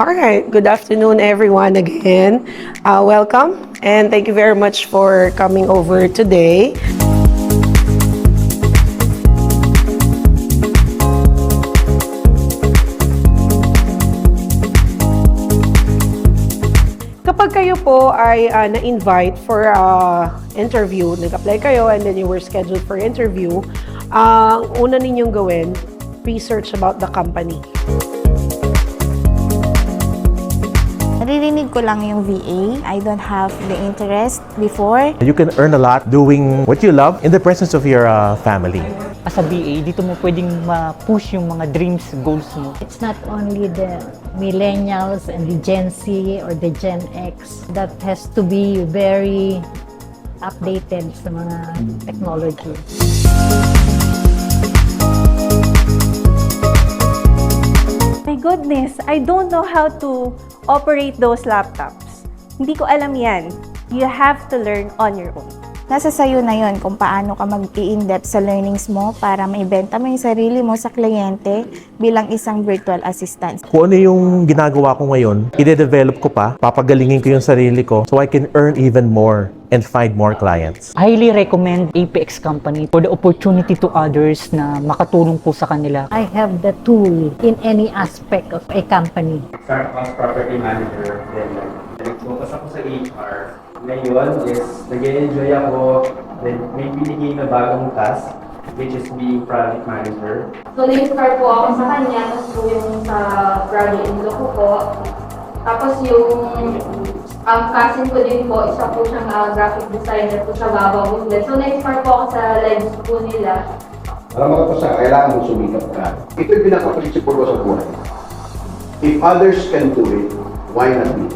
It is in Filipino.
All right, good afternoon everyone again. Welcome and thank you very much for coming over today. Kapag kayo po ay na-invite for interview, nag-apply kayo and then you were scheduled for interview, ang una ninyong gawin, research about the company. Naririnig ko lang yung VA. I don't have the interest before. You can earn a lot doing what you love in the presence of your family. As a BA, dito mo pwedeng ma-push yung mga dreams, goals mo. It's not only the millennials and the Gen Z or the Gen X that has to be very updated sa mga technology. My goodness, I don't know how to operate those laptops. Hindi ko alam yan. You have to learn on your own. Nasa sayo na yon kung paano ka mag-i-in-depth sa learnings mo para maibenta mo yung sarili mo sa kliyente bilang isang virtual assistant. Kung ano yung ginagawa ko ngayon, ide-develop ko pa, papagalingin ko yung sarili ko so I can earn even more and find more clients. Highly recommend APX company for the opportunity to others na makatulong po sa kanila. I have the tool in any aspect of a company. Start as property manager, then nag-focus ako sa HR. Ngayon is nag-enjoy ako, then may binigay na bagong task, which is being project manager. So, na-inspire po ako sa kanya, tapos po yung sa project in ko po. Tapos yung cousin ko din po, isa po siyang graphic designer po sa Baba Booklet. So, na-inspire po ako sa lives po nila. Alam mo ko sa kailangan mong sumikap ka. Ito yung pinaka-principle ko sa buhay. If others can do it, why not me?